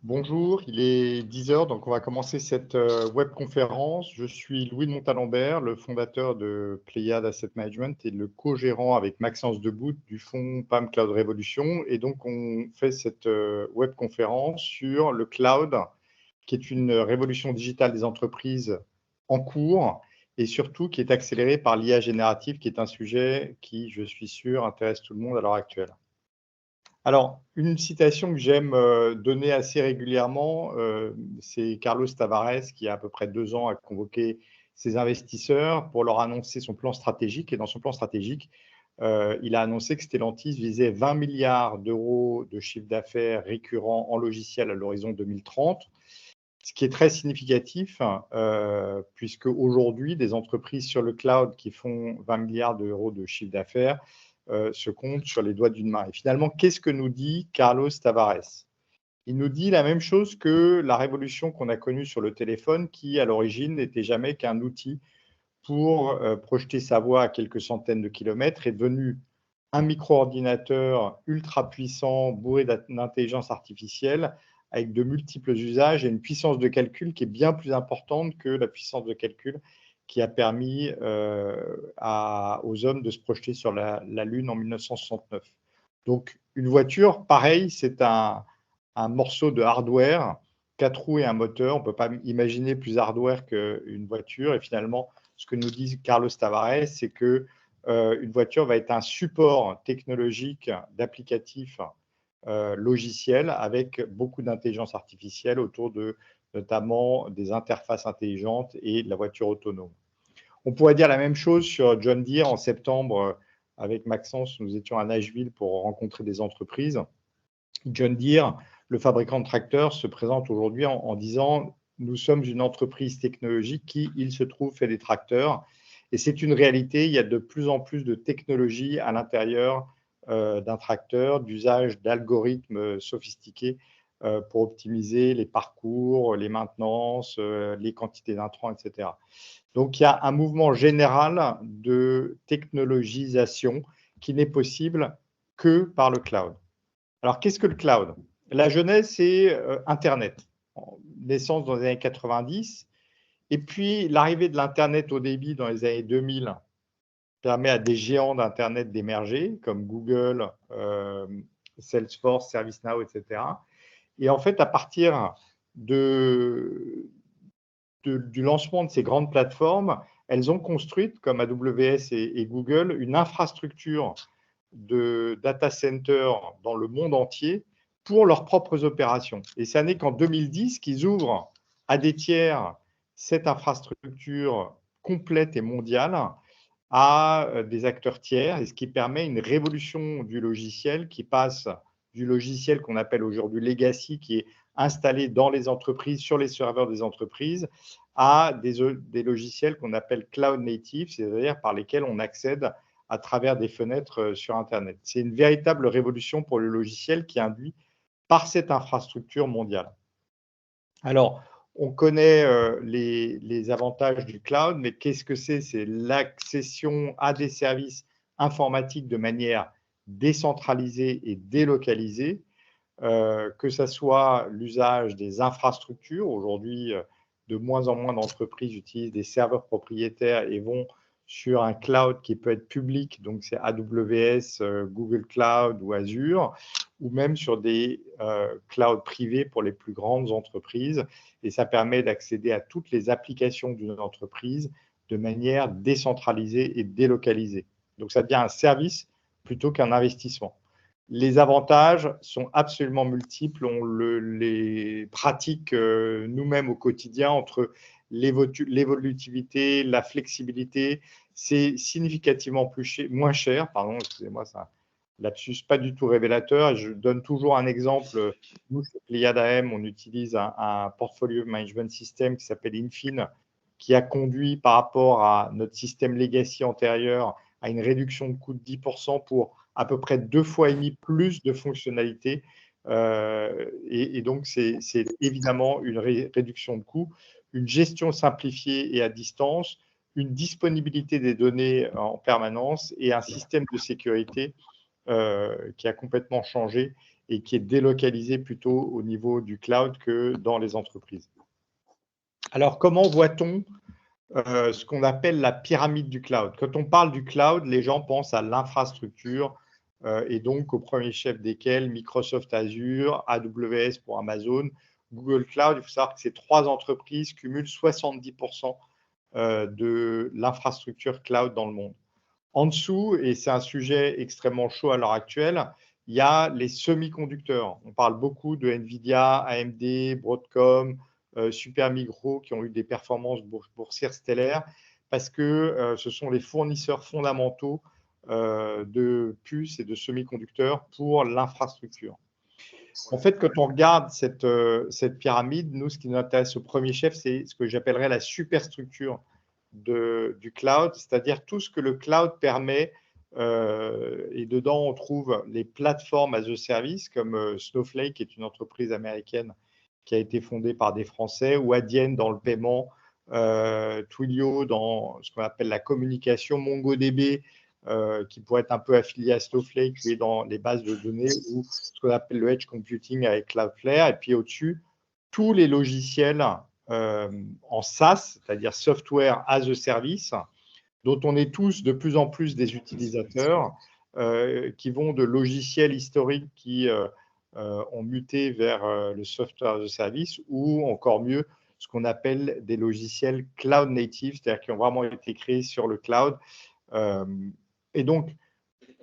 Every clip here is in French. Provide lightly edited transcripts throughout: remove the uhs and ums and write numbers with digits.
Bonjour, il est 10 h, donc on va commencer cette webconférence. Je suis Louis de Montalembert, le fondateur de Pléiade Asset Management et le co-gérant avec Maxence Debout du fonds PAM Cloud Révolution. Et donc, on fait cette webconférence sur le cloud, qui est une révolution digitale des entreprises en cours et surtout qui est accélérée par l'IA générative, qui est un sujet qui, je suis sûr, intéresse tout le monde à l'heure actuelle. Alors, une citation que j'aime donner assez régulièrement, c'est Carlos Tavares qui, il y a à peu près 2 ans, a convoqué ses investisseurs pour leur annoncer son plan stratégique. Et dans son plan stratégique, il a annoncé que Stellantis visait 20 milliards d'euros de chiffre d'affaires récurrent en logiciel à l'horizon 2030, ce qui est très significatif, puisque aujourd'hui, des entreprises sur le cloud qui font 20 milliards d'euros de chiffre d'affaires se comptent sur les doigts d'une main. Et finalement, qu'est-ce que nous dit Carlos Tavares? Il nous dit la même chose que la révolution qu'on a connue sur le téléphone, qui à l'origine n'était jamais qu'un outil pour projeter sa voix à quelques centaines de kilomètres, est devenu un micro-ordinateur ultra puissant, bourré d'intelligence artificielle, avec de multiples usages et une puissance de calcul qui est bien plus importante que la puissance de calcul qui a permis aux hommes de se projeter sur la Lune en 1969. Donc, une voiture, pareil, c'est un morceau de hardware, 4 roues et un moteur. On ne peut pas imaginer plus hardware qu'une voiture. Et finalement, ce que nous dit Carlos Tavares, c'est que une voiture va être un support technologique d'applicatifs logiciels avec beaucoup d'intelligence artificielle autour de notamment des interfaces intelligentes et de la voiture autonome. On pourrait dire la même chose sur John Deere. En septembre, avec Maxence, nous étions à Nashville pour rencontrer des entreprises. John Deere, le fabricant de tracteurs, se présente aujourd'hui en disant « Nous sommes une entreprise technologique qui, il se trouve, fait des tracteurs ». Et c'est une réalité, il y a de plus en plus de technologies à l'intérieur d'un tracteur, d'usage d'algorithmes sophistiqués pour optimiser les parcours, les maintenances, les quantités d'intrants, etc. Donc, il y a un mouvement général de technologisation qui n'est possible que par le cloud. Alors, qu'est-ce que le cloud? La genèse, c'est Internet, naissance dans les années 90, et puis l'arrivée de l'Internet au débit dans les années 2000 permet à des géants d'Internet d'émerger, comme Google, Salesforce, ServiceNow, etc. Et en fait, à partir du lancement de ces grandes plateformes, elles ont construit, comme AWS et Google, une infrastructure de data center dans le monde entier pour leurs propres opérations. Et ça n'est qu'en 2010 qu'ils ouvrent à des tiers cette infrastructure complète et mondiale à des acteurs tiers, et ce qui permet une révolution du logiciel qui passe du logiciel qu'on appelle aujourd'hui legacy, qui est installé dans les entreprises, sur les serveurs des entreprises, à des logiciels qu'on appelle cloud native, c'est-à-dire par lesquels on accède à travers des fenêtres sur Internet. C'est une véritable révolution pour le logiciel qui est induit par cette infrastructure mondiale. Alors, on connaît les avantages du cloud, mais qu'est-ce que c'est? C'est l'accession à des services informatiques de manière décentralisée et délocalisée, que ce soit l'usage des infrastructures. Aujourd'hui, de moins en moins d'entreprises utilisent des serveurs propriétaires et vont sur un cloud qui peut être public, donc c'est AWS, Google Cloud ou Azure, ou même sur des clouds privés pour les plus grandes entreprises. Et ça permet d'accéder à toutes les applications d'une entreprise de manière décentralisée et délocalisée. Donc ça devient un service plutôt qu'un investissement. Les avantages sont absolument multiples, on les pratique nous-mêmes au quotidien entre l'évolutivité, la flexibilité. C'est significativement moins cher, pardon, excusez-moi, c'est un lapsus pas du tout révélateur. Je donne toujours un exemple. Nous, chez Pléiade AM, on utilise un portfolio management system qui s'appelle Infin, qui a conduit par rapport à notre système legacy antérieur à une réduction de coût de 10% pour à peu près 2,5 fois plus de fonctionnalités. Et donc, c'est évidemment une réduction de coût une gestion simplifiée et à distance, une disponibilité des données en permanence et un système de sécurité qui a complètement changé et qui est délocalisé plutôt au niveau du cloud que dans les entreprises. Alors, comment voit-on ce qu'on appelle la pyramide du cloud? Quand on parle du cloud, les gens pensent à l'infrastructure et donc au premier chef desquels Microsoft Azure, AWS pour Amazon, Google Cloud. Il faut savoir que ces trois entreprises cumulent 70% de l'infrastructure cloud dans le monde. En dessous, et c'est un sujet extrêmement chaud à l'heure actuelle, il y a les semi-conducteurs. On parle beaucoup de Nvidia, AMD, Broadcom, Supermicro qui ont eu des performances boursières stellaires parce que ce sont les fournisseurs fondamentaux de puces et de semi-conducteurs pour l'infrastructure. En fait, quand on regarde cette pyramide, nous, ce qui nous intéresse au premier chef, c'est ce que j'appellerais la superstructure du cloud, c'est-à-dire tout ce que le cloud permet. Et dedans, on trouve les plateformes as a service comme Snowflake, qui est une entreprise américaine qui a été fondée par des Français, ou Adyen dans le paiement, Twilio dans ce qu'on appelle la communication, MongoDB, qui pourrait être un peu affilié à Snowflake, qui est dans les bases de données, ou ce qu'on appelle le edge computing avec Cloudflare. Et puis au-dessus, tous les logiciels en SaaS, c'est-à-dire Software as a Service, dont on est tous de plus en plus des utilisateurs, qui vont de logiciels historiques qui ont muté vers le Software as a Service, ou encore mieux, ce qu'on appelle des logiciels cloud native, c'est-à-dire qui ont vraiment été créés sur le cloud. Et donc,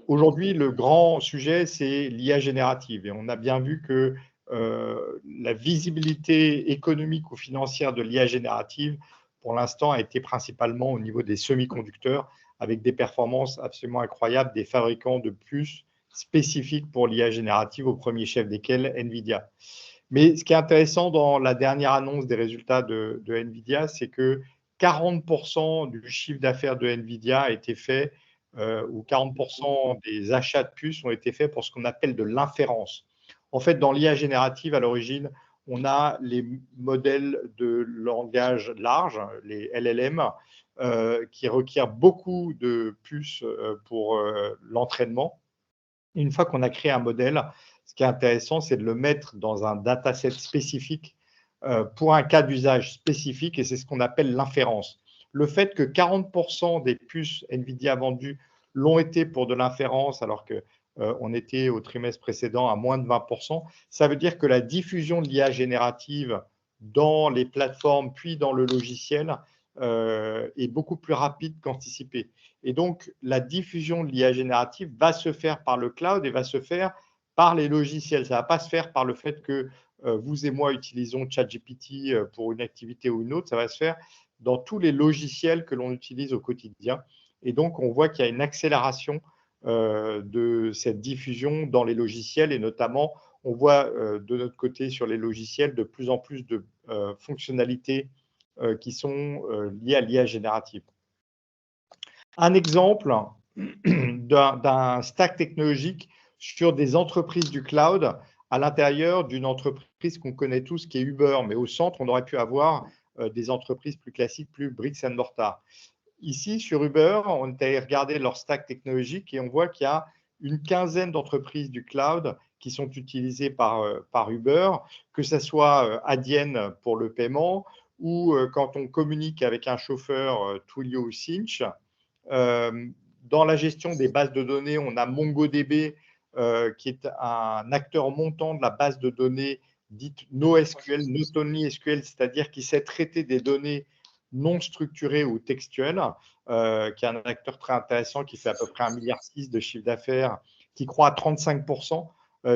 aujourd'hui, le grand sujet, c'est l'IA générative. Et on a bien vu que la visibilité économique ou financière de l'IA générative, pour l'instant, a été principalement au niveau des semi-conducteurs, avec des performances absolument incroyables des fabricants de puces spécifiques pour l'IA générative, au premier chef desquels Nvidia. Mais ce qui est intéressant dans la dernière annonce des résultats de Nvidia, c'est que 40% du chiffre d'affaires de Nvidia a été fait où 40% des achats de puces ont été faits pour ce qu'on appelle de l'inférence. En fait, dans l'IA générative, à l'origine, on a les modèles de langage large, les LLM, qui requièrent beaucoup de puces pour l'entraînement. Une fois qu'on a créé un modèle, ce qui est intéressant, c'est de le mettre dans un dataset spécifique pour un cas d'usage spécifique, et c'est ce qu'on appelle l'inférence. Le fait que 40% des puces NVIDIA vendues l'ont été pour de l'inférence, alors qu'on était au trimestre précédent à moins de 20%, ça veut dire que la diffusion de l'IA générative dans les plateformes, puis dans le logiciel, est beaucoup plus rapide qu'anticipé. Et donc, la diffusion de l'IA générative va se faire par le cloud et va se faire par les logiciels. Ça ne va pas se faire par le fait que vous et moi utilisons ChatGPT pour une activité ou une autre. Ça va se faire dans tous les logiciels que l'on utilise au quotidien. Et donc, on voit qu'il y a une accélération de cette diffusion dans les logiciels, et notamment, on voit de notre côté sur les logiciels de plus en plus de fonctionnalités qui sont liées à l'IA générative. Un exemple d'un stack technologique sur des entreprises du cloud à l'intérieur d'une entreprise qu'on connaît tous, qui est Uber, mais au centre, on aurait pu avoir des entreprises plus classiques, plus bricks and mortar. Ici, sur Uber, on est allé regarder leur stack technologique et on voit qu'il y a une quinzaine d'entreprises du cloud qui sont utilisées par Uber, que ce soit Adyen pour le paiement, ou quand on communique avec un chauffeur, Twilio ou Cinch. Dans la gestion des bases de données, on a MongoDB, qui est un acteur montant de la base de données dite NoSQL, Not Only SQL, c'est-à-dire qui sait traiter des données non structurées ou textuelles, qui est un acteur très intéressant, qui fait à peu près 1,6 milliard de chiffre d'affaires, qui croît à 35%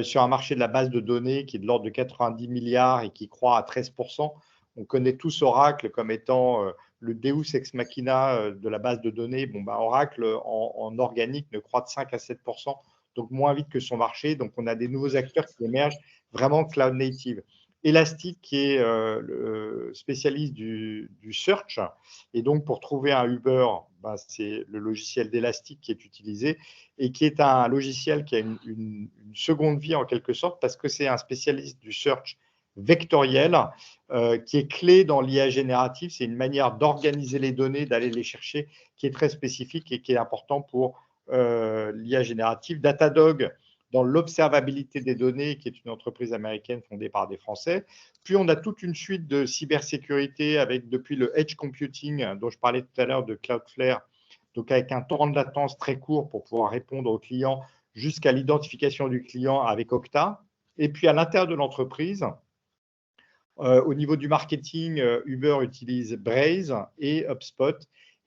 sur un marché de la base de données qui est de l'ordre de 90 milliards et qui croît à 13%. On connaît tous Oracle comme étant le Deus ex machina de la base de données. Bon, bah, Oracle en organique ne croît de 5 à 7%, donc moins vite que son marché. Donc, on a des nouveaux acteurs qui émergent vraiment cloud native. Elastic, qui est le spécialiste du search, et donc pour trouver un Uber, bah, c'est le logiciel d'Elastic qui est utilisé, et qui est un logiciel qui a une seconde vie en quelque sorte, parce que c'est un spécialiste du search vectorielle qui est clé dans l'IA générative. C'est une manière d'organiser les données, d'aller les chercher, qui est très spécifique et qui est important pour l'IA générative. Datadog, dans l'observabilité des données, qui est une entreprise américaine fondée par des Français. Puis, on a toute une suite de cybersécurité avec, depuis le edge computing, dont je parlais tout à l'heure, de Cloudflare, donc avec un temps de latence très court pour pouvoir répondre aux clients, jusqu'à l'identification du client avec Okta. Et puis, à l'intérieur de l'entreprise, au niveau du marketing, Uber utilise Braze et HubSpot.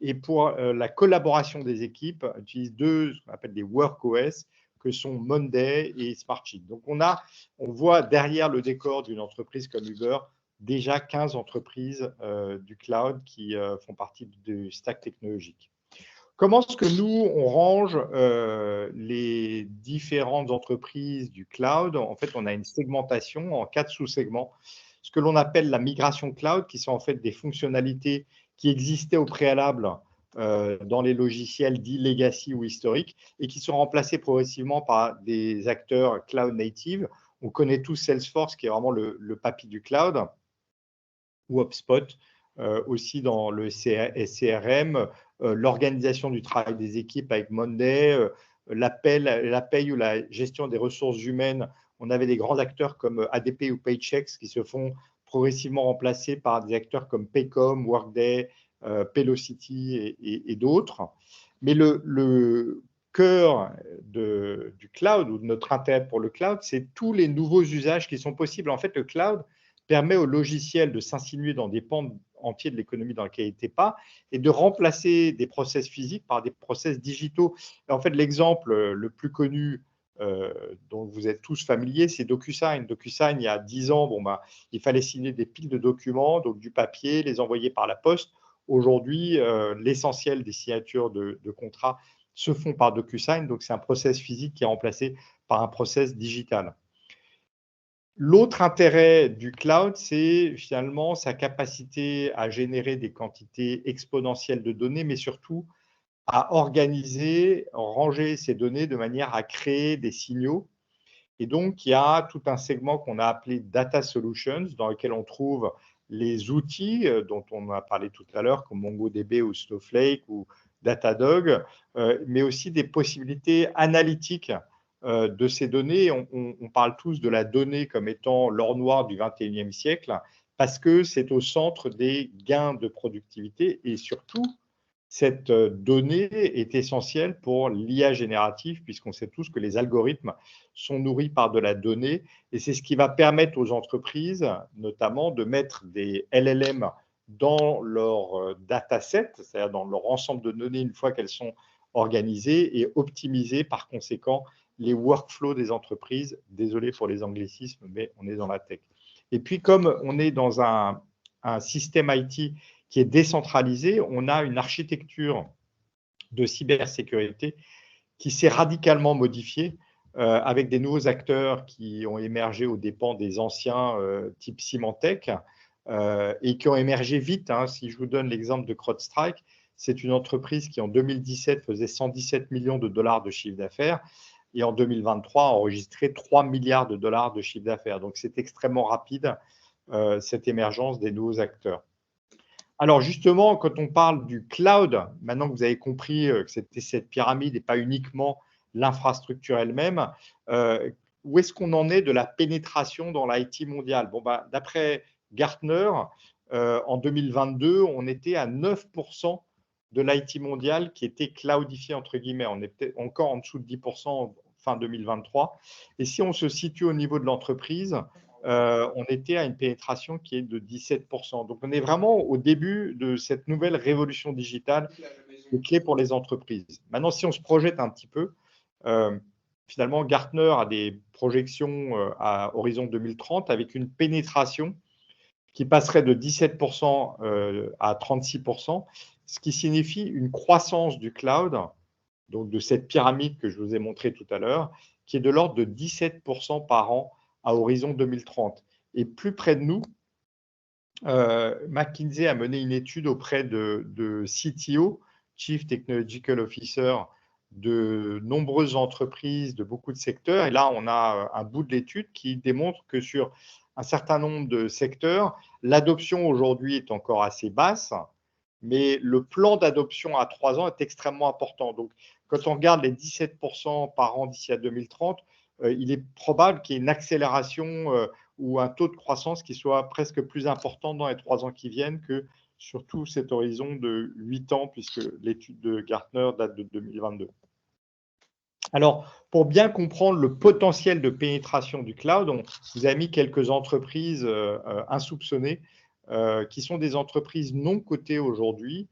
Et pour la collaboration des équipes, utilise deux, ce qu'on appelle des WorkOS, que sont Monday et Smartsheet. Donc, on voit derrière le décor d'une entreprise comme Uber, déjà 15 entreprises du cloud qui font partie du stack technologique. Comment est-ce que nous, on range les différentes entreprises du cloud? En fait, on a une segmentation en 4 sous-segments. Ce que l'on appelle la migration cloud, qui sont en fait des fonctionnalités qui existaient au préalable dans les logiciels dits legacy ou historiques et qui sont remplacés progressivement par des acteurs cloud native. On connaît tous Salesforce, qui est vraiment le papy du cloud, ou HubSpot, aussi dans le CRM, l'organisation du travail des équipes avec Monday, la paye ou la gestion des ressources humaines. On avait des grands acteurs comme ADP ou Paychex qui se font progressivement remplacer par des acteurs comme Paycom, Workday, Paylocity et d'autres. Mais le cœur du cloud ou de notre intérêt pour le cloud, c'est tous les nouveaux usages qui sont possibles. En fait, le cloud permet au logiciel de s'insinuer dans des pans entiers de l'économie dans lesquels il n'était pas et de remplacer des process physiques par des process digitaux. Et en fait, l'exemple le plus connu dont vous êtes tous familiers, c'est DocuSign. DocuSign, il y a 10 ans, il fallait signer des piles de documents, donc du papier, les envoyer par la poste. Aujourd'hui, l'essentiel des signatures de contrats se font par DocuSign, donc c'est un process physique qui est remplacé par un process digital. L'autre intérêt du cloud, c'est finalement sa capacité à générer des quantités exponentielles de données, mais surtout à organiser, ranger ces données de manière à créer des signaux. Et donc, il y a tout un segment qu'on a appelé Data Solutions, dans lequel on trouve les outils dont on a parlé tout à l'heure, comme MongoDB ou Snowflake ou Datadog, mais aussi des possibilités analytiques de ces données. On parle tous de la donnée comme étant l'or noir du 21e siècle, parce que c'est au centre des gains de productivité et surtout, cette donnée est essentielle pour l'IA générative, puisqu'on sait tous que les algorithmes sont nourris par de la donnée, et c'est ce qui va permettre aux entreprises, notamment, de mettre des LLM dans leur dataset, c'est-à-dire dans leur ensemble de données une fois qu'elles sont organisées, et optimiser par conséquent les workflows des entreprises. Désolé pour les anglicismes, mais on est dans la tech. Et puis, comme on est dans un système IT qui est décentralisé, on a une architecture de cybersécurité qui s'est radicalement modifiée avec des nouveaux acteurs qui ont émergé aux dépens des anciens type Symantec et qui ont émergé vite. Si je vous donne l'exemple de CrowdStrike, c'est une entreprise qui en 2017 faisait 117 millions de dollars de chiffre d'affaires et en 2023 a enregistré 3 milliards de dollars de chiffre d'affaires. Donc c'est extrêmement rapide cette émergence des nouveaux acteurs. Alors justement, quand on parle du cloud, maintenant que vous avez compris que c'était cette pyramide et pas uniquement l'infrastructure elle-même, où est-ce qu'on en est de la pénétration dans l'IT mondial? D'après Gartner, en 2022, on était à 9% de l'IT mondial qui était cloudifié, entre guillemets. On était encore en dessous de 10% fin 2023. Et si on se situe au niveau de l'entreprise, on était à une pénétration qui est de 17%. Donc, on est vraiment au début de cette nouvelle révolution digitale qui est clé pour les entreprises. Maintenant, si on se projette un petit peu, finalement, Gartner a des projections à horizon 2030 avec une pénétration qui passerait de 17% à 36%, ce qui signifie une croissance du cloud, donc de cette pyramide que je vous ai montrée tout à l'heure, qui est de l'ordre de 17% par an à horizon 2030. Et plus près de nous, McKinsey a mené une étude auprès de CTO, Chief Technological Officer, de nombreuses entreprises, de beaucoup de secteurs. Et là, on a un bout de l'étude qui démontre que sur un certain nombre de secteurs. L'adoption aujourd'hui est encore assez basse, mais le plan d'adoption à 3 ans est extrêmement important. Donc, quand on regarde les 17% par an d'ici à 2030, il est probable qu'il y ait une accélération ou un taux de croissance qui soit presque plus important dans les 3 ans qui viennent que sur tout cet horizon de 8 ans, puisque l'étude de Gartner date de 2022. Alors, pour bien comprendre le potentiel de pénétration du cloud, on vous a mis quelques entreprises insoupçonnées qui sont des entreprises non cotées aujourd'hui,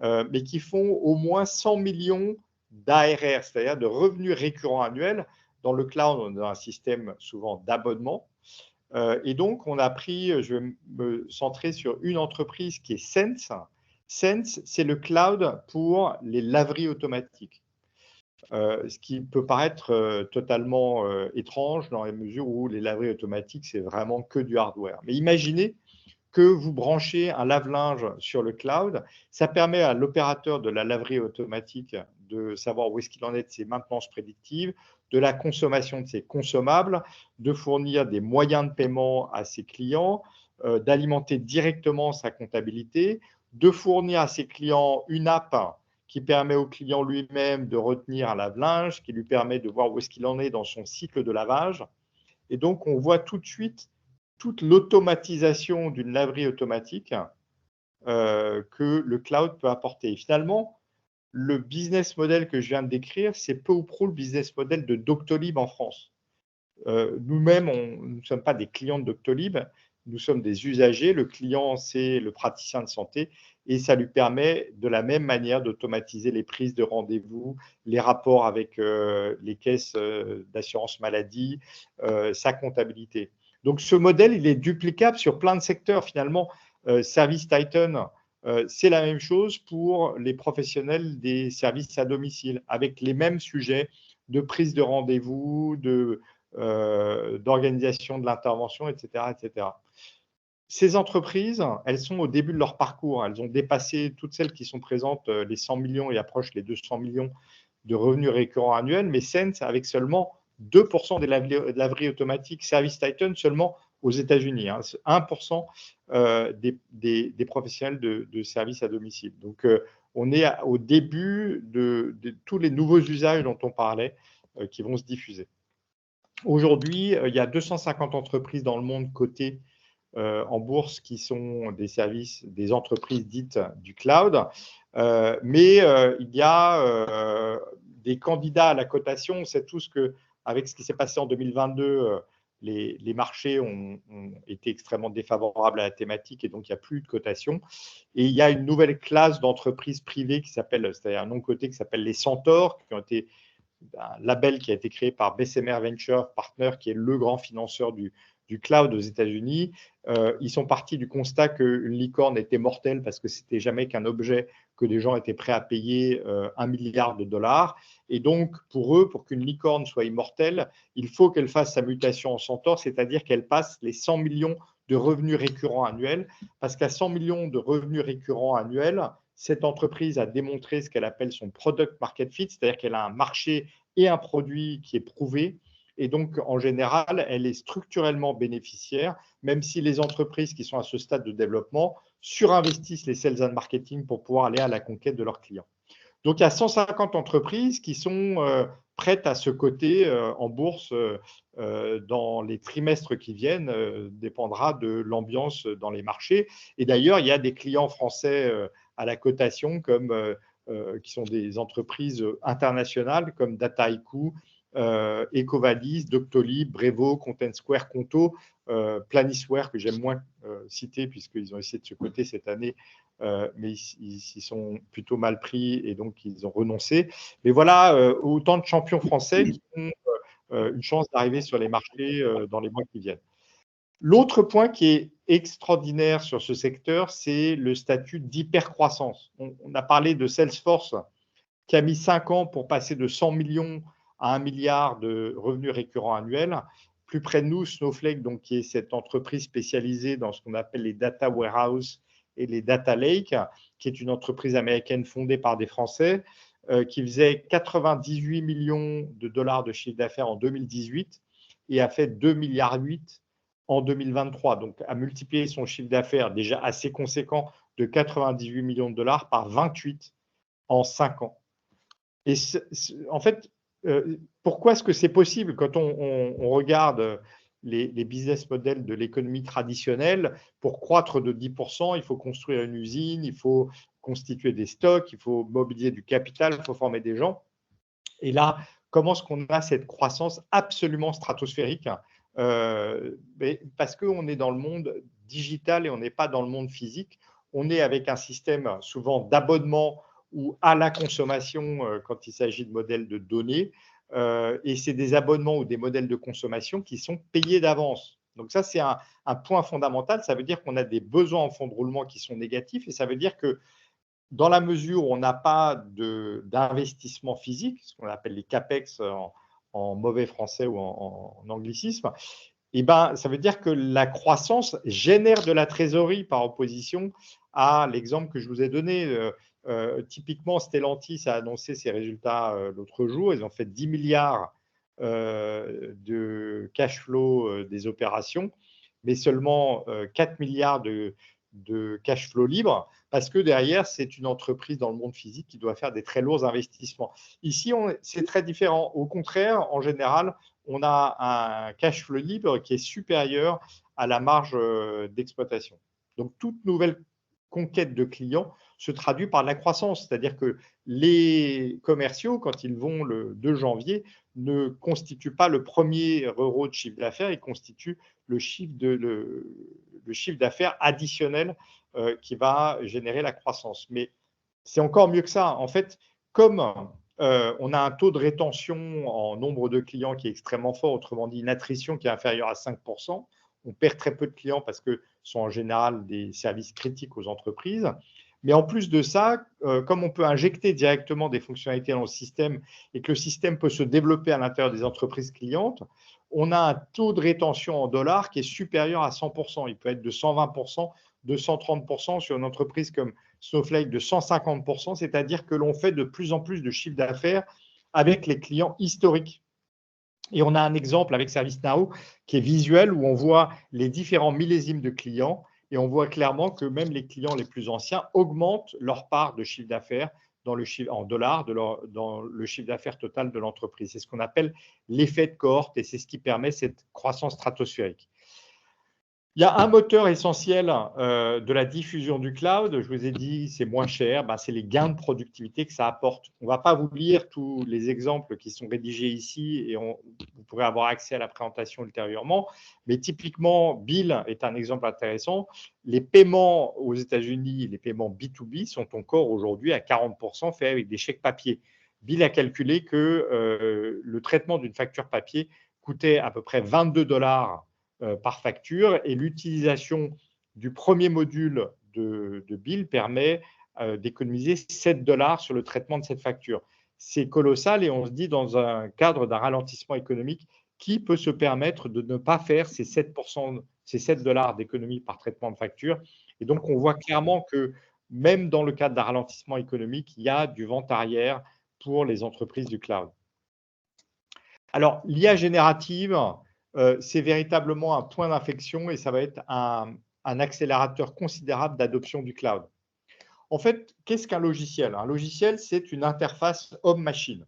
mais qui font au moins 100 millions d'ARR, c'est-à-dire de revenus récurrents annuels. Dans le cloud, on a un système souvent d'abonnement. Et donc, on a pris, je vais me centrer sur une entreprise qui est Sense. Sense, c'est le cloud pour les laveries automatiques. Ce qui peut paraître totalement étrange dans la mesure où les laveries automatiques, c'est vraiment que du hardware. Mais imaginez que vous branchez un lave-linge sur le cloud, ça permet à l'opérateur de la laverie automatique de savoir où est-ce qu'il en est de ses maintenances prédictives, de la consommation de ses consommables, de fournir des moyens de paiement à ses clients, d'alimenter directement sa comptabilité, de fournir à ses clients une app qui permet au client lui-même de retenir un lave-linge, qui lui permet de voir où est-ce qu'il en est dans son cycle de lavage. Et donc, on voit tout de suite toute l'automatisation d'une laverie automatique que le cloud peut apporter. Et finalement, le business model que je viens de décrire, c'est peu ou prou le business model de Doctolib en France. Nous-mêmes, nous ne sommes pas des clients de Doctolib, nous sommes des usagers. Le client, c'est le praticien de santé et ça lui permet de la même manière d'automatiser les prises de rendez-vous, les rapports avec les caisses d'assurance maladie, sa comptabilité. Donc, ce modèle, il est duplicable sur plein de secteurs. Finalement, ServiceTitan, c'est la même chose pour les professionnels des services à domicile, avec les mêmes sujets de prise de rendez-vous, d'organisation de l'intervention, etc., etc. Ces entreprises, elles sont au début de leur parcours. Elles ont dépassé toutes celles qui sont présentes, les 100 millions et approchent les 200 millions de revenus récurrents annuels, mais Sense avec seulement 2% des laveries automatiques, ServiceTitan seulement aux États-Unis, 1% des professionnels de services à domicile. Donc, on est au début de tous les nouveaux usages dont on parlait qui vont se diffuser. Aujourd'hui, il y a 250 entreprises dans le monde cotées en bourse qui sont des services, des entreprises dites du cloud. Mais il y a des candidats à la cotation. On sait tous qu'avec ce qui s'est passé en 2022, les marchés ont été extrêmement défavorables à la thématique et donc il n'y a plus de cotation. Et il y a une nouvelle classe d'entreprises privées qui s'appelle, c'est-à-dire un non coté qui s'appelle les Centaures, qui ont été un label qui a été créé par Bessemer Venture Partner, qui est le grand financeur du cloud aux États-Unis. Ils sont partis du constat qu'une licorne était mortelle parce que c'était jamais qu'un objet que des gens étaient prêts à payer 1 milliard de dollars. Et donc, pour eux, pour qu'une licorne soit immortelle, il faut qu'elle fasse sa mutation en centaure, c'est-à-dire qu'elle passe les 100 millions de revenus récurrents annuels, parce qu'à 100 millions de revenus récurrents annuels, cette entreprise a démontré ce qu'elle appelle son product market fit, c'est-à-dire qu'elle a un marché et un produit qui est prouvé. Et donc, en général, elle est structurellement bénéficiaire, même si les entreprises qui sont à ce stade de développement surinvestissent les sales and marketing pour pouvoir aller à la conquête de leurs clients. Donc, il y a 150 entreprises qui sont prêtes à se coter en bourse dans les trimestres qui viennent, dépendra de l'ambiance dans les marchés. Et d'ailleurs, il y a des clients français à la cotation qui sont des entreprises internationales comme Dataiku, Ecovalis, Doctolib, Brevo, Content Square, Conto, Planisware, que j'aime moins citer puisqu'ils ont essayé de se coter cette année, mais ils s'y sont plutôt mal pris et donc ils ont renoncé. Mais voilà, autant de champions français qui ont une chance d'arriver sur les marchés dans les mois qui viennent. L'autre point qui est extraordinaire sur ce secteur, c'est le statut d'hypercroissance. On a parlé de Salesforce qui a mis 5 ans pour passer de 100 millions à 1 milliard de revenus récurrents annuels. Plus près de nous, Snowflake, donc, qui est cette entreprise spécialisée dans ce qu'on appelle les data warehouse et les data lake, qui est une entreprise américaine fondée par des Français, qui faisait 98 millions de dollars de chiffre d'affaires en 2018 et a fait 2,8 milliards en 2023, donc à multiplier son chiffre d'affaires déjà assez conséquent de 98 millions de dollars par 28 en 5 ans. Et en fait, pourquoi est-ce que c'est possible quand on regarde les business models de l'économie traditionnelle? Pour croître de 10%, il faut construire une usine, il faut constituer des stocks, il faut mobiliser du capital, il faut former des gens. Et là, comment est-ce qu'on a cette croissance absolument stratosphérique? Parce qu'on est dans le monde digital et on n'est pas dans le monde physique. On est avec un système souvent d'abonnement ou à la consommation quand il s'agit de modèles de données. Et c'est des abonnements ou des modèles de consommation qui sont payés d'avance. Donc ça, c'est un point fondamental. Ça veut dire qu'on a des besoins en fonds de roulement qui sont négatifs et ça veut dire que dans la mesure où on n'a pas d'investissement physique, ce qu'on appelle les CAPEX en mauvais français ou en anglicisme, et ben, ça veut dire que la croissance génère de la trésorerie par opposition à l'exemple que je vous ai donné. Typiquement, Stellantis a annoncé ses résultats l'autre jour. Ils ont fait 10 milliards de cash flow des opérations, mais seulement 4 milliards de cash flow libre, parce que derrière, c'est une entreprise dans le monde physique qui doit faire des très lourds investissements. Ici, c'est très différent. Au contraire, en général, on a un cash flow libre qui est supérieur à la marge d'exploitation. Donc, toute nouvelle conquête de clients se traduit par la croissance, c'est-à-dire que les commerciaux, quand ils vont le 2 janvier, ne constituent pas le premier euro de chiffre d'affaires, ils constituent le chiffre d'affaires additionnel qui va générer la croissance. Mais c'est encore mieux que ça. En fait, comme on a un taux de rétention en nombre de clients qui est extrêmement fort, autrement dit une attrition qui est inférieure à 5%, on perd très peu de clients parce que ce sont en général des services critiques aux entreprises. Mais en plus de ça, comme on peut injecter directement des fonctionnalités dans le système et que le système peut se développer à l'intérieur des entreprises clientes, on a un taux de rétention en dollars qui est supérieur à 100%. Il peut être de 120%, de 130% sur une entreprise comme Snowflake de 150%, c'est-à-dire que l'on fait de plus en plus de chiffre d'affaires avec les clients historiques. Et on a un exemple avec ServiceNow qui est visuel où on voit les différents millésimes de clients et on voit clairement que même les clients les plus anciens augmentent leur part de chiffre d'affaires en dollars dans le chiffre d'affaires total de l'entreprise. C'est ce qu'on appelle l'effet de cohorte et c'est ce qui permet cette croissance stratosphérique. Il y a un moteur essentiel de la diffusion du cloud. Je vous ai dit, c'est moins cher. C'est les gains de productivité que ça apporte. On ne va pas vous lire tous les exemples qui sont rédigés ici et vous pourrez avoir accès à la présentation ultérieurement. Mais typiquement, Bill est un exemple intéressant. Les paiements aux États-Unis, les paiements B2B sont encore aujourd'hui à 40% faits avec des chèques papier. Bill a calculé que le traitement d'une facture papier coûtait à peu près 22 $ par facture et l'utilisation du premier module de Bill permet d'économiser 7 $ sur le traitement de cette facture. C'est colossal et on se dit dans un cadre d'un ralentissement économique, qui peut se permettre de ne pas faire ces 7 $ d'économie par traitement de facture. Et donc, on voit clairement que même dans le cadre d'un ralentissement économique, il y a du vent arrière pour les entreprises du cloud. Alors, l'IA générative, c'est véritablement un point d'inflexion et ça va être un accélérateur considérable d'adoption du cloud. En fait, qu'est-ce qu'un logiciel? Un logiciel, c'est une interface homme-machine.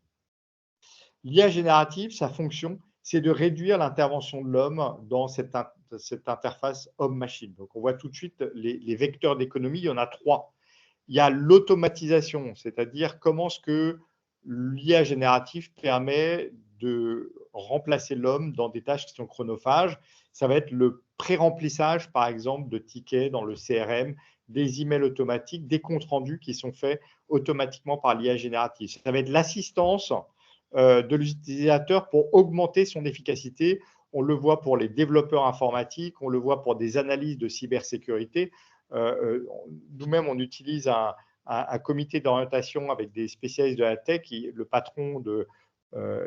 L'IA générative, sa fonction, c'est de réduire l'intervention de l'homme dans cette interface homme-machine. Donc, on voit tout de suite les vecteurs d'économie, il y en a 3. Il y a l'automatisation, c'est-à-dire comment est-ce que l'IA générative permet de remplacer l'homme dans des tâches qui sont chronophages. Ça va être le pré-remplissage, par exemple, de tickets dans le CRM, des emails automatiques, des comptes rendus qui sont faits automatiquement par l'IA générative. Ça va être l'assistance de l'utilisateur pour augmenter son efficacité. On le voit pour les développeurs informatiques, on le voit pour des analyses de cybersécurité. Nous-mêmes, on utilise un comité d'orientation avec des spécialistes de la tech. Le patron de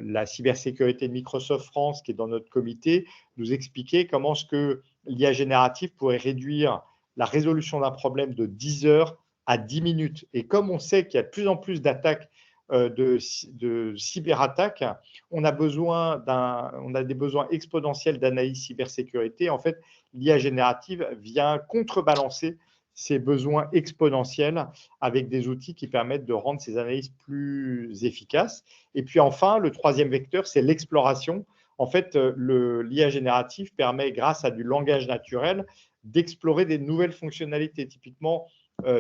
la cybersécurité de Microsoft France, qui est dans notre comité, nous expliquait comment est-ce que l'IA générative pourrait réduire la résolution d'un problème de 10 heures à 10 minutes. Et comme on sait qu'il y a de plus en plus d'attaques de cyberattaques, on a des besoins exponentiels d'analyse cybersécurité. En fait, l'IA générative vient contrebalancer ces besoins exponentiels avec des outils qui permettent de rendre ces analyses plus efficaces. Et puis enfin, le troisième vecteur, c'est l'exploration. En fait, l'IA générative permet, grâce à du langage naturel, d'explorer des nouvelles fonctionnalités. Typiquement,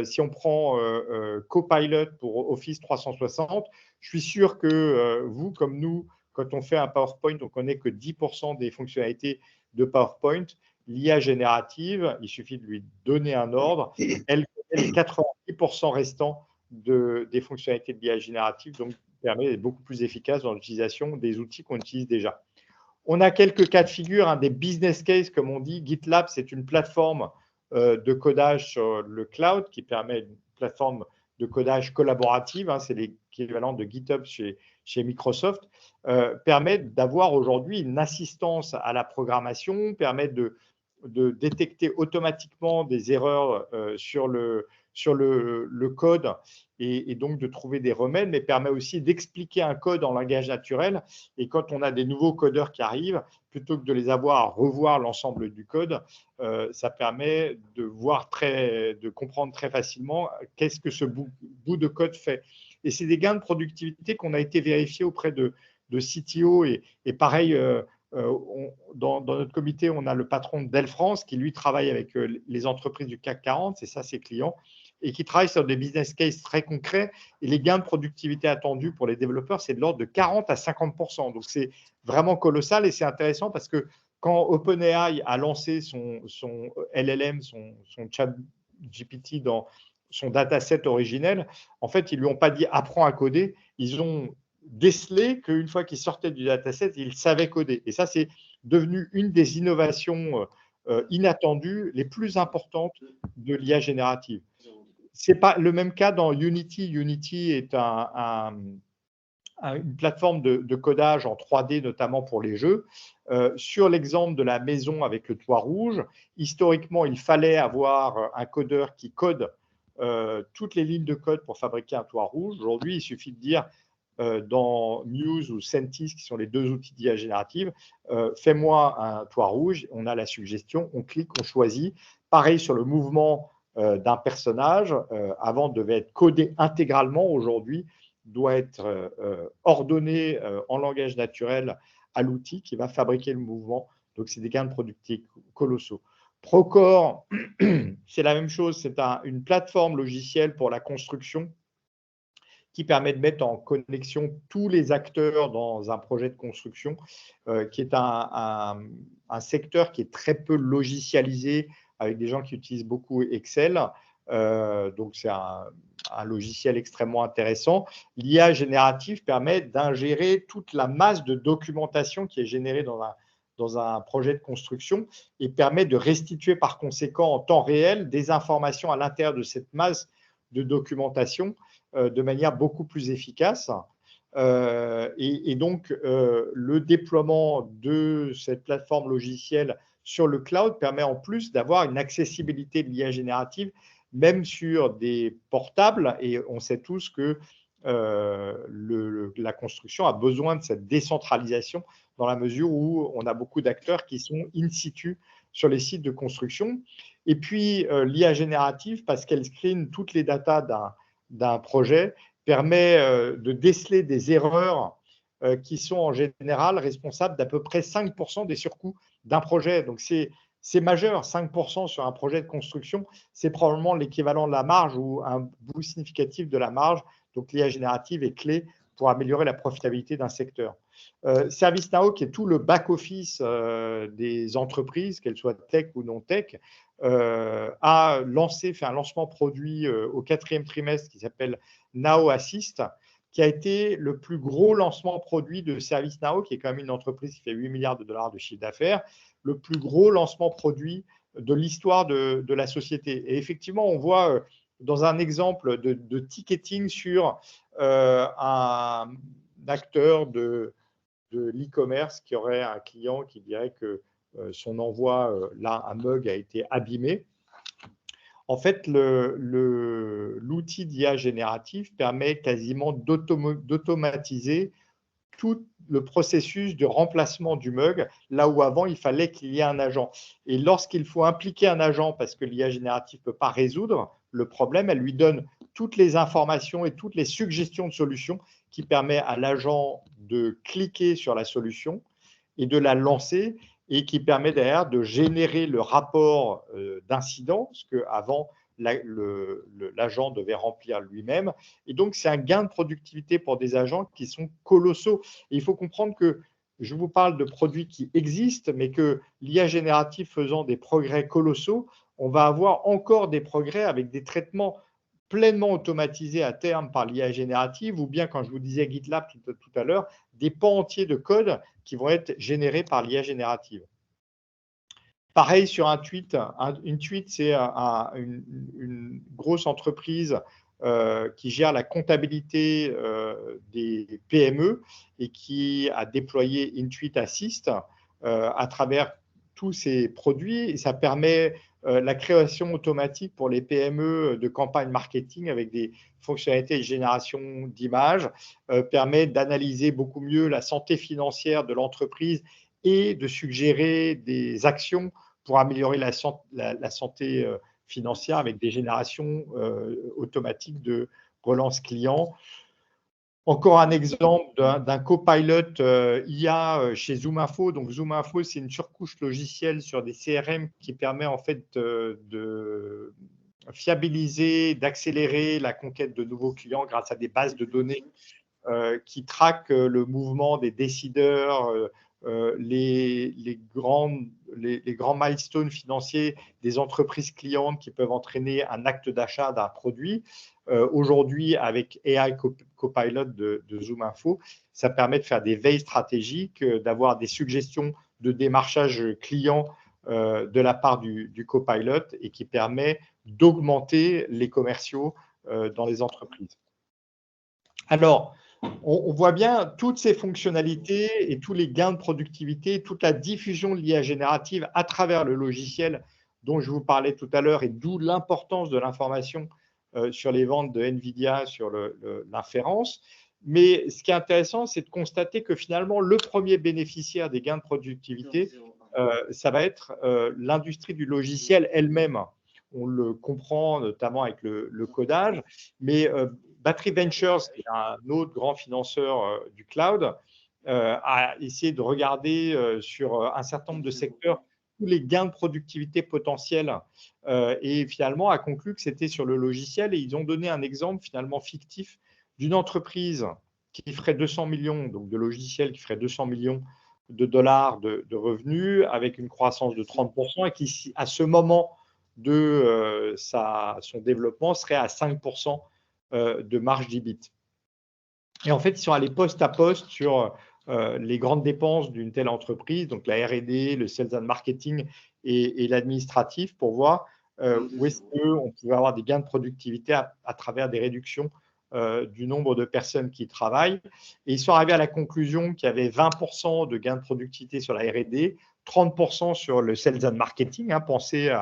si on prend Copilot pour Office 360, je suis sûr que vous, comme nous, quand on fait un PowerPoint, on ne connaît que 10% des fonctionnalités de PowerPoint. L'IA générative, il suffit de lui donner un ordre, elle connaît les 90% restants des fonctionnalités de l'IA générative, donc permet d'être beaucoup plus efficace dans l'utilisation des outils qu'on utilise déjà. On a quelques cas de figure, des business cases, comme on dit. GitLab, c'est une plateforme de codage sur le cloud qui permet une plateforme de codage collaborative, c'est l'équivalent de GitHub chez Microsoft, permet d'avoir aujourd'hui une assistance à la programmation, permet de détecter automatiquement des erreurs sur le code et donc de trouver des remèdes, mais permet aussi d'expliquer un code en langage naturel. Et quand on a des nouveaux codeurs qui arrivent, plutôt que de les avoir à revoir l'ensemble du code, ça permet de comprendre très facilement qu'est-ce que ce bout de code fait. Et c'est des gains de productivité qu'on a été vérifiés auprès de CTO. Et pareil, dans notre comité, on a le patron d'Air France qui, lui, travaille avec les entreprises du CAC 40, c'est ça ses clients, et qui travaille sur des business cases très concrets. Et les gains de productivité attendus pour les développeurs, c'est de l'ordre de 40 à 50%. Donc, c'est vraiment colossal et c'est intéressant parce que quand OpenAI a lancé son LLM, son chat GPT dans son dataset originel, en fait, ils ne lui ont pas dit « apprends à coder », ils ont décelé qu'une fois qu'il sortait du dataset, il savait coder. Et ça, c'est devenu une des innovations inattendues les plus importantes de l'IA générative. Ce n'est pas le même cas dans Unity. Unity est une plateforme de codage en 3D, notamment pour les jeux. Sur l'exemple de la maison avec le toit rouge, historiquement, il fallait avoir un codeur qui code toutes les lignes de code pour fabriquer un toit rouge. Aujourd'hui, il suffit de dire dans Muse ou Sentis, qui sont les deux outils d'IA générative, fais-moi un toit rouge, on a la suggestion, on clique, on choisit. Pareil sur le mouvement d'un personnage, avant devait être codé intégralement, aujourd'hui doit être ordonné en langage naturel à l'outil qui va fabriquer le mouvement. Donc, c'est des gains de productivité colossaux. Procore, c'est la même chose, c'est une plateforme logicielle pour la construction qui permet de mettre en connexion tous les acteurs dans un projet de construction, qui est un secteur qui est très peu logicialisé, avec des gens qui utilisent beaucoup Excel. Donc, c'est un logiciel extrêmement intéressant. L'IA générative permet d'ingérer toute la masse de documentation qui est générée dans un projet de construction et permet de restituer par conséquent en temps réel des informations à l'intérieur de cette masse de documentation de manière beaucoup plus efficace. Et donc, le déploiement de cette plateforme logicielle sur le cloud permet en plus d'avoir une accessibilité de l'IA générative, même sur des portables. Et on sait tous que la construction a besoin de cette décentralisation dans la mesure où on a beaucoup d'acteurs qui sont in situ sur les sites de construction. Et puis, l'IA générative, parce qu'elle screen toutes les datas d'un projet, permet de déceler des erreurs qui sont en général responsables d'à peu près 5% des surcoûts d'un projet. Donc, c'est majeur, 5% sur un projet de construction, c'est probablement l'équivalent de la marge ou un bout significatif de la marge. Donc, l'IA générative est clé pour améliorer la profitabilité d'un secteur. ServiceNow, qui est tout le back-office des entreprises, qu'elles soient tech ou non tech, a fait un lancement produit au 4e trimestre qui s'appelle Now Assist, qui a été le plus gros lancement produit de ServiceNow, qui est quand même une entreprise qui fait 8 milliards de dollars de chiffre d'affaires, le plus gros lancement produit de l'histoire de la société. Et effectivement, on voit dans un exemple de ticketing sur un acteur de l'e-commerce qui aurait un client qui dirait que son envoi, là, un mug a été abîmé. En fait, l'outil d'IA générative permet quasiment d'automatiser tout le processus de remplacement du mug, là où avant, il fallait qu'il y ait un agent. Et lorsqu'il faut impliquer un agent, parce que l'IA générative ne peut pas résoudre le problème, elle lui donne toutes les informations et toutes les suggestions de solutions qui permettent à l'agent de cliquer sur la solution et de la lancer et qui permet derrière de générer le rapport d'incident, ce qu'avant, l'agent devait remplir lui-même. Et donc, c'est un gain de productivité pour des agents qui sont colossaux. Et il faut comprendre que je vous parle de produits qui existent, mais que l'IA générative faisant des progrès colossaux, on va avoir encore des progrès avec des traitements pleinement automatisés à terme par l'IA générative, ou bien, quand je vous disais GitLab tout à l'heure, des pans entiers de code qui vont être générés par l'IA générative. Pareil sur un tweet. Une tweet, c'est une grosse entreprise qui gère la comptabilité des PME et qui a déployé Intuit Assist à travers tous ses produits. Et ça permet la création automatique pour les PME de campagnes marketing avec des fonctionnalités de génération d'images, permet d'analyser beaucoup mieux la santé financière de l'entreprise et de suggérer des actions pour améliorer la santé financière avec des générations automatiques de relance client. Encore un exemple d'un copilot IA chez ZoomInfo. Donc, ZoomInfo, c'est une surcouche logicielle sur des CRM qui permet en fait de fiabiliser, d'accélérer la conquête de nouveaux clients grâce à des bases de données qui traquent le mouvement des décideurs, les grands milestones financiers des entreprises clientes qui peuvent entraîner un acte d'achat d'un produit. Aujourd'hui, avec AI Copilot de ZoomInfo, ça permet de faire des veilles stratégiques, d'avoir des suggestions de démarchage client de la part du copilot et qui permet d'augmenter les commerciaux dans les entreprises. Alors, on voit bien toutes ces fonctionnalités et tous les gains de productivité, toute la diffusion de l'IA générative à travers le logiciel dont je vous parlais tout à l'heure et d'où l'importance de l'information sur les ventes de NVIDIA, sur l'inférence. Mais ce qui est intéressant, c'est de constater que finalement, le premier bénéficiaire des gains de productivité, ça va être l'industrie du logiciel elle-même. On le comprend notamment avec le codage, mais Battery Ventures, qui est un autre grand financeur du cloud, a essayé de regarder sur un certain nombre de secteurs tous les gains de productivité potentiels et finalement a conclu que c'était sur le logiciel. Et ils ont donné un exemple finalement fictif d'une entreprise qui ferait 200 millions, donc de logiciels qui ferait 200 millions de dollars de revenus avec une croissance de 30% et qui, à ce moment de son développement, serait à 5% de marge d'EBIT. Et en fait, ils sont allés poste à poste sur les grandes dépenses d'une telle entreprise, donc la R&D, le sales and marketing et l'administratif, pour voir où est-ce qu'on pouvait avoir des gains de productivité à travers des réductions du nombre de personnes qui travaillent. Et ils sont arrivés à la conclusion qu'il y avait 20% de gains de productivité sur la R&D, 30% sur le sales and marketing. Pensez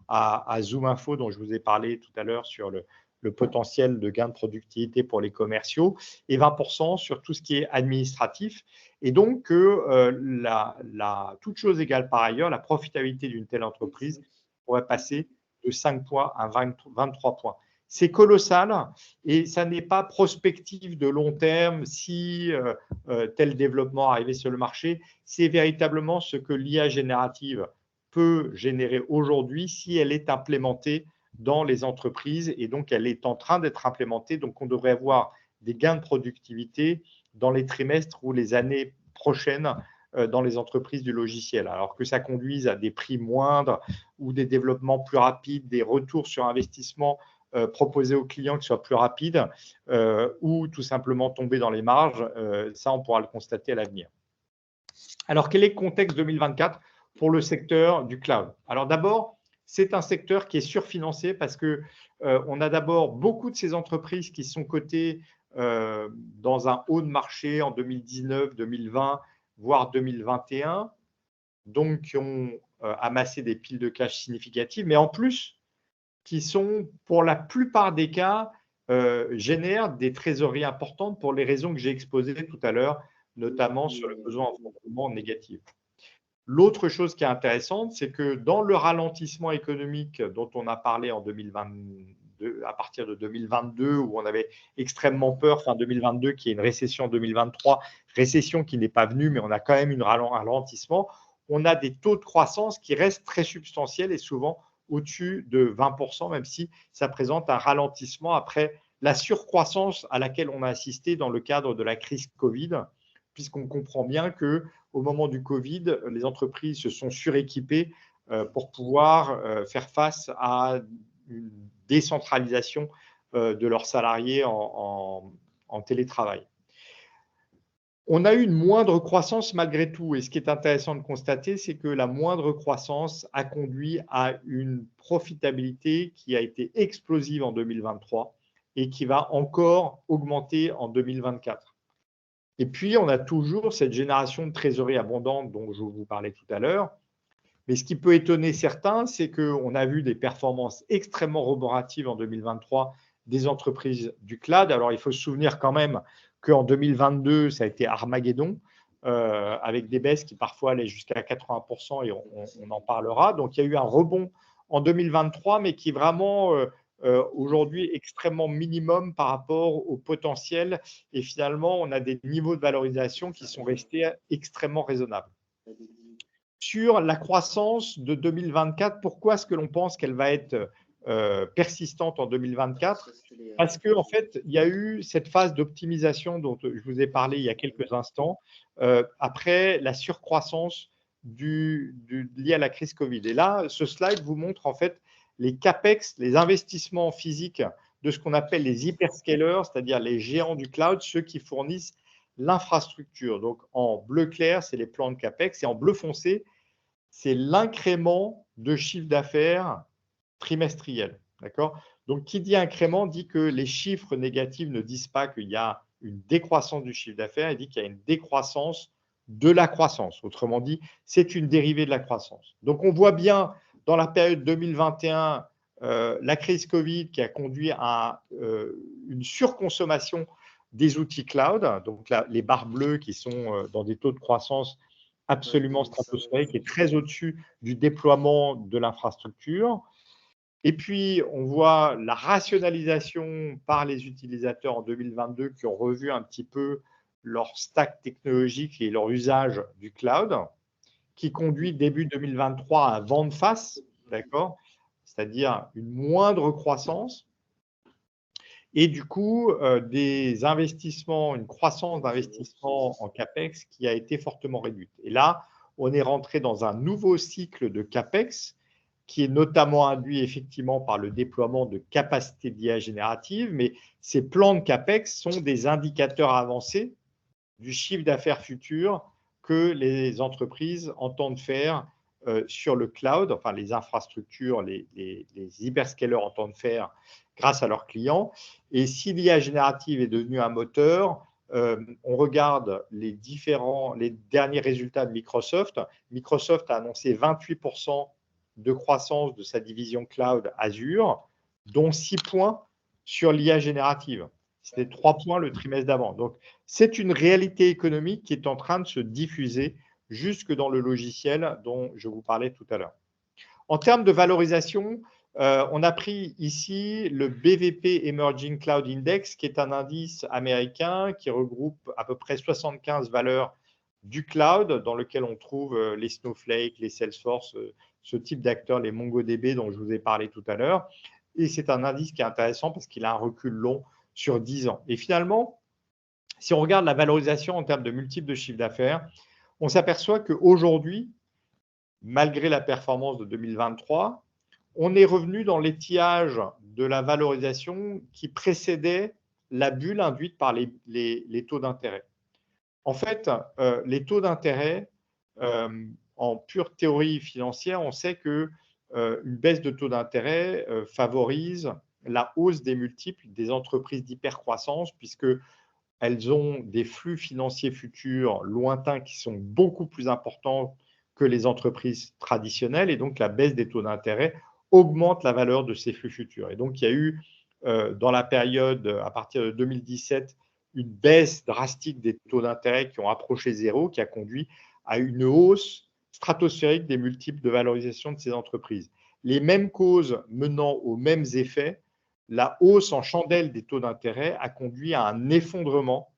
à ZoomInfo dont je vous ai parlé tout à l'heure sur le potentiel de gain de productivité pour les commerciaux et 20% sur tout ce qui est administratif. Et donc, toute chose égale par ailleurs, la profitabilité d'une telle entreprise pourrait passer de 5 points à 23 points. C'est colossal et ça n'est pas prospectif de long terme si tel développement arrivait sur le marché. C'est véritablement ce que l'IA générative peut générer aujourd'hui si elle est implémentée dans les entreprises et donc elle est en train d'être implémentée. Donc, on devrait avoir des gains de productivité dans les trimestres ou les années prochaines dans les entreprises du logiciel. Alors que ça conduise à des prix moindres ou des développements plus rapides, des retours sur investissement proposés aux clients qui soient plus rapides ou tout simplement tomber dans les marges, ça, on pourra le constater à l'avenir. Alors, quel est le contexte 2024 pour le secteur du cloud? Alors, d'abord, c'est un secteur qui est surfinancé parce qu'on a d'abord beaucoup de ces entreprises qui sont cotées dans un haut de marché en 2019, 2020, voire 2021, donc qui ont amassé des piles de cash significatives. Mais en plus, qui sont, pour la plupart des cas, génèrent des trésoreries importantes pour les raisons que j'ai exposées tout à l'heure, notamment sur le besoin en fonctionnement négatif. L'autre chose qui est intéressante, c'est que dans le ralentissement économique dont on a parlé en 2022, à partir de 2022, où on avait extrêmement peur, fin 2022, qu'il y ait une récession en 2023, récession qui n'est pas venue, mais on a quand même un ralentissement, on a des taux de croissance qui restent très substantiels et souvent au-dessus de 20%, même si ça présente un ralentissement après la surcroissance à laquelle on a assisté dans le cadre de la crise Covid, puisqu'on comprend bien que au moment du Covid, les entreprises se sont suréquipées pour pouvoir faire face à une décentralisation de leurs salariés en télétravail. On a eu une moindre croissance malgré tout. Et ce qui est intéressant de constater, c'est que la moindre croissance a conduit à une profitabilité qui a été explosive en 2023 et qui va encore augmenter en 2024. Et puis, on a toujours cette génération de trésorerie abondante dont je vous parlais tout à l'heure. Mais ce qui peut étonner certains, c'est qu'on a vu des performances extrêmement roboratives en 2023 des entreprises du cloud. Alors, il faut se souvenir quand même qu'en 2022, ça a été Armageddon, avec des baisses qui parfois allaient jusqu'à 80%, et on en parlera. Donc, il y a eu un rebond en 2023, mais qui est vraiment aujourd'hui extrêmement minimum par rapport au potentiel. Et finalement, on a des niveaux de valorisation qui sont restés extrêmement raisonnables. Sur la croissance de 2024, pourquoi est-ce que l'on pense qu'elle va être persistante en 2024? Parce qu'en fait, il y a eu cette phase d'optimisation dont je vous ai parlé il y a quelques instants, après la surcroissance liée à la crise Covid. Et là, ce slide vous montre en fait les CAPEX, les investissements physiques de ce qu'on appelle les hyperscalers, c'est-à-dire les géants du cloud, ceux qui fournissent l'infrastructure. Donc, en bleu clair, c'est les plans de CAPEX, et en bleu foncé, c'est l'incrément de chiffre d'affaires trimestriel. D'accord? Donc, qui dit incrément dit que les chiffres négatifs ne disent pas qu'il y a une décroissance du chiffre d'affaires, il dit qu'il y a une décroissance de la croissance. Autrement dit, c'est une dérivée de la croissance. Donc, on voit bien dans la période 2021, la crise Covid qui a conduit à une surconsommation des outils cloud, donc là, les barres bleues qui sont dans des taux de croissance absolument stratosphériques et très au-dessus du déploiement de l'infrastructure. Et puis, on voit la rationalisation par les utilisateurs en 2022 qui ont revu un petit peu leur stack technologique et leur usage du cloud, qui conduit début 2023 à un vent de face, d'accord, c'est-à-dire une moindre croissance. Et du coup, des investissements, une croissance d'investissement en CAPEX qui a été fortement réduite. Et là, on est rentré dans un nouveau cycle de CAPEX qui est notamment induit effectivement par le déploiement de capacités d'IA générative, mais ces plans de CAPEX sont des indicateurs avancés du chiffre d'affaires futur que les entreprises entendent faire sur le cloud, enfin les infrastructures, les hyperscalers entendent faire grâce à leurs clients. Et si l'IA générative est devenue un moteur, on regarde les derniers résultats de Microsoft. Microsoft a annoncé 28% de croissance de sa division cloud Azure, dont 6 points sur l'IA générative. C'était 3 points le trimestre d'avant. Donc, c'est une réalité économique qui est en train de se diffuser jusque dans le logiciel dont je vous parlais tout à l'heure. En termes de valorisation, on a pris ici le BVP Emerging Cloud Index, qui est un indice américain qui regroupe à peu près 75 valeurs du cloud, dans lequel on trouve les Snowflake, les Salesforce, ce type d'acteurs, les MongoDB dont je vous ai parlé tout à l'heure. Et c'est un indice qui est intéressant parce qu'il a un recul long sur 10 ans. Et finalement, si on regarde la valorisation en termes de multiples de chiffre d'affaires, on s'aperçoit qu'aujourd'hui, malgré la performance de 2023, on est revenu dans l'étiage de la valorisation qui précédait la bulle induite par les taux d'intérêt. En fait, les taux d'intérêt, en pure théorie financière, on sait qu'une baisse de taux d'intérêt favorise la hausse des multiples des entreprises d'hypercroissance, puisqu'elles ont des flux financiers futurs lointains qui sont beaucoup plus importants que les entreprises traditionnelles. Et donc, la baisse des taux d'intérêt augmente la valeur de ces flux futurs. Et donc, il y a eu, dans la période à partir de 2017, une baisse drastique des taux d'intérêt qui ont approché zéro, qui a conduit à une hausse stratosphérique des multiples de valorisation de ces entreprises. Les mêmes causes menant aux mêmes effets, la hausse en chandelle des taux d'intérêt a conduit à un effondrement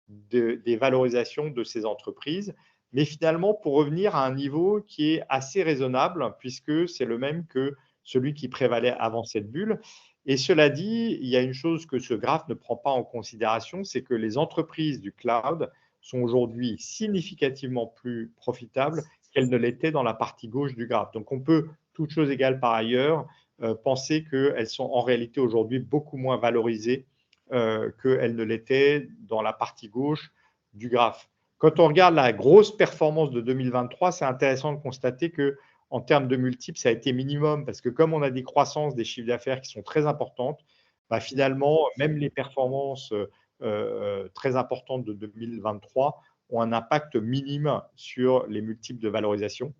des valorisations de ces entreprises. Mais finalement, pour revenir à un niveau qui est assez raisonnable, puisque c'est le même que celui qui prévalait avant cette bulle. Et cela dit, il y a une chose que ce graphe ne prend pas en considération, c'est que les entreprises du cloud sont aujourd'hui significativement plus profitables qu'elles ne l'étaient dans la partie gauche du graphe. Donc on peut, toute chose égale par ailleurs, penser qu'elles sont en réalité aujourd'hui beaucoup moins valorisées qu'elles ne l'étaient dans la partie gauche du graphe. Quand on regarde la grosse performance de 2023, c'est intéressant de constater que en termes de multiples, ça a été minimum parce que comme on a des croissances des chiffres d'affaires qui sont très importantes, bah finalement, même les performances très importantes de 2023 ont un impact minime sur les multiples de valorisation,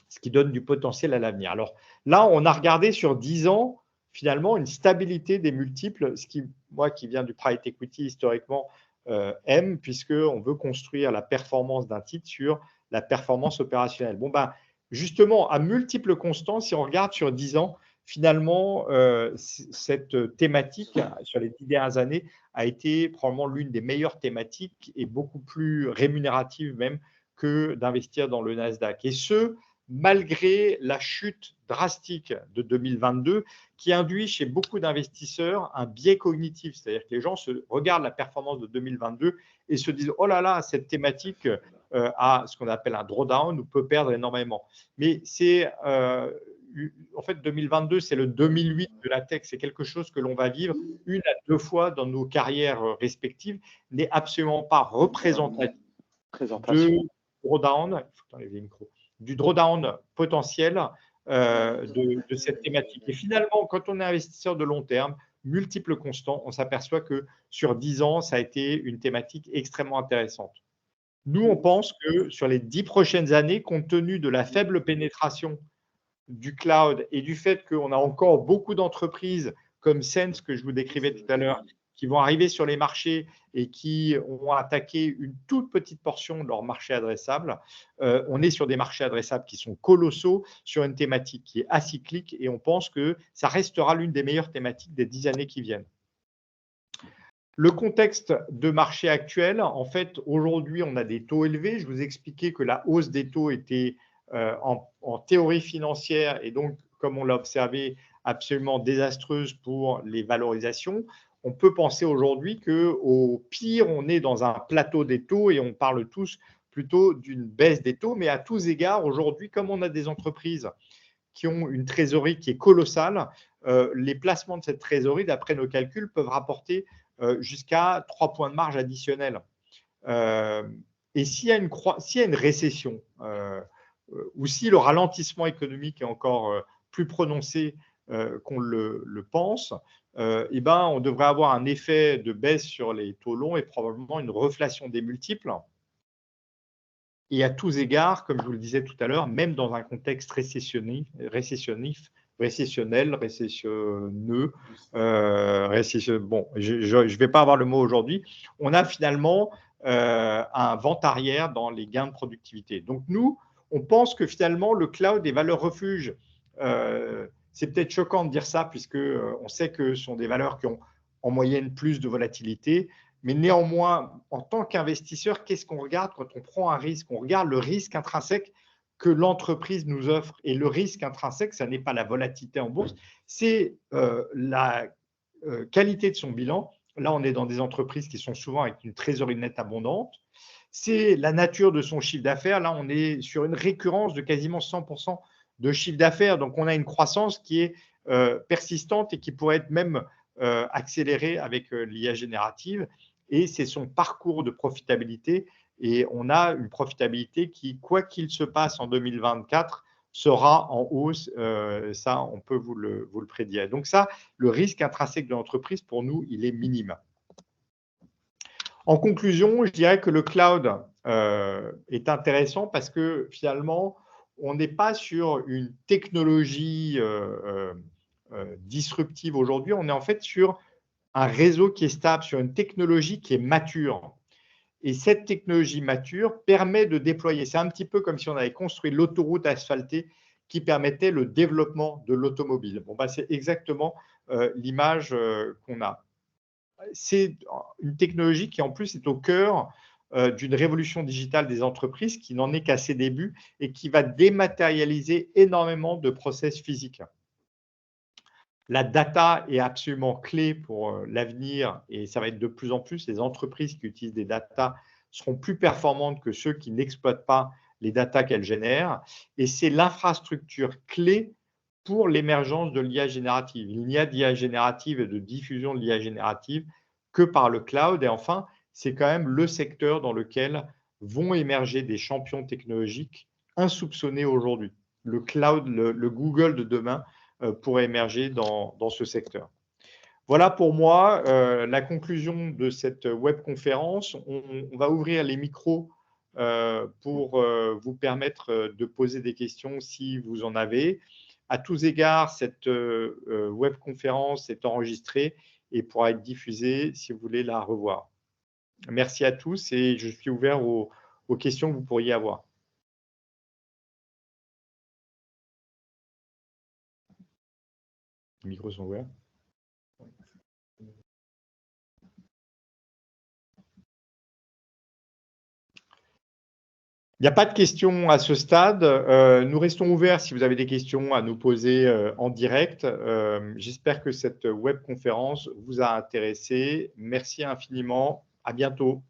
ce qui donne du potentiel à l'avenir. Alors là, on a regardé sur 10 ans, finalement, une stabilité des multiples, ce qui, moi qui viens du private equity historiquement, aime, puisqu'on veut construire la performance d'un titre sur la performance opérationnelle. Bon, ben, justement, à multiples constants, si on regarde sur 10 ans, finalement, cette thématique, sur les 10 dernières années, a été probablement l'une des meilleures thématiques et beaucoup plus rémunérative même que d'investir dans le Nasdaq. Et ce, malgré la chute drastique de 2022 qui induit chez beaucoup d'investisseurs un biais cognitif. C'est-à-dire que les gens regardent la performance de 2022 et se disent « Oh là là, cette thématique a ce qu'on appelle un drawdown ou peut perdre énormément ». Mais c'est… en fait, 2022, c'est le 2008 de la tech. C'est quelque chose que l'on va vivre une à deux fois dans nos carrières respectives, n'est absolument pas représentatif de drawdown. Il faut enlever le micro. Du drawdown potentiel de cette thématique. Et finalement, quand on est investisseur de long terme, multiples constants, on s'aperçoit que sur 10 ans, ça a été une thématique extrêmement intéressante. Nous, on pense que sur les 10 prochaines années, compte tenu de la faible pénétration du cloud et du fait qu'on a encore beaucoup d'entreprises comme Sense, que je vous décrivais tout à l'heure, qui vont arriver sur les marchés et qui ont attaqué une toute petite portion de leur marché adressable. On est sur des marchés adressables qui sont colossaux, sur une thématique qui est acyclique et on pense que ça restera l'une des meilleures thématiques des 10 années qui viennent. Le contexte de marché actuel, en fait, aujourd'hui, on a des taux élevés. Je vous expliquais que la hausse des taux était en théorie financière et donc, comme on l'a observé, absolument désastreuse pour les valorisations. On peut penser aujourd'hui qu'au pire, on est dans un plateau des taux et on parle tous plutôt d'une baisse des taux. Mais à tous égards, aujourd'hui, comme on a des entreprises qui ont une trésorerie qui est colossale, les placements de cette trésorerie, d'après nos calculs, peuvent rapporter jusqu'à 3 points de marge additionnels. Et s'il y a une récession, ou si le ralentissement économique est encore plus prononcé qu'on le pense, eh ben, on devrait avoir un effet de baisse sur les taux longs et probablement une reflation des multiples. Et à tous égards, comme je vous le disais tout à l'heure, même dans un contexte récessionnel, bon, je ne vais pas avoir le mot aujourd'hui, on a finalement un vent arrière dans les gains de productivité. Donc nous, on pense que finalement, le cloud des valeurs refuges, c'est peut-être choquant de dire ça, puisqu'on sait que ce sont des valeurs qui ont en moyenne plus de volatilité. Mais néanmoins, en tant qu'investisseur, qu'est-ce qu'on regarde quand on prend un risque? On regarde le risque intrinsèque que l'entreprise nous offre. Et le risque intrinsèque, ce n'est pas la volatilité en bourse, c'est la qualité de son bilan. Là, on est dans des entreprises qui sont souvent avec une trésorerie nette abondante. C'est la nature de son chiffre d'affaires. Là, on est sur une récurrence de quasiment 100% de chiffre d'affaires. Donc, on a une croissance qui est persistante et qui pourrait être même accélérée avec l'IA générative. Et c'est son parcours de profitabilité. Et on a une profitabilité qui, quoi qu'il se passe en 2024, sera en hausse. Ça, on peut vous le prédire. Donc ça, le risque intrinsèque de l'entreprise, pour nous, il est minime. En conclusion, je dirais que le cloud est intéressant parce que finalement, on n'est pas sur une technologie disruptive aujourd'hui, on est en fait sur un réseau qui est stable, sur une technologie qui est mature. Et cette technologie mature permet de déployer. C'est un petit peu comme si on avait construit l'autoroute asphaltée qui permettait le développement de l'automobile. Bon, bah, c'est exactement l'image qu'on a. C'est une technologie qui, en plus, est au cœur d'une révolution digitale des entreprises qui n'en est qu'à ses débuts et qui va dématérialiser énormément de process physiques. La data est absolument clé pour l'avenir et ça va être de plus en plus. Les entreprises qui utilisent des data seront plus performantes que ceux qui n'exploitent pas les data qu'elles génèrent. Et c'est l'infrastructure clé pour l'émergence de l'IA générative. Il n'y a d'IA générative et de diffusion de l'IA générative que par le cloud. Et enfin, c'est quand même le secteur dans lequel vont émerger des champions technologiques insoupçonnés aujourd'hui. Le cloud, le Google de demain pourrait émerger dans ce secteur. Voilà pour moi la conclusion de cette webconférence. On va ouvrir les micros pour vous permettre de poser des questions si vous en avez. À tous égards, cette webconférence est enregistrée et pourra être diffusée si vous voulez la revoir. Merci à tous et je suis ouvert aux questions que vous pourriez avoir. Les micros sont ouverts. Il n'y a pas de questions à ce stade. Nous restons ouverts si vous avez des questions à nous poser en direct. J'espère que cette webconférence vous a intéressé. Merci infiniment. À bientôt.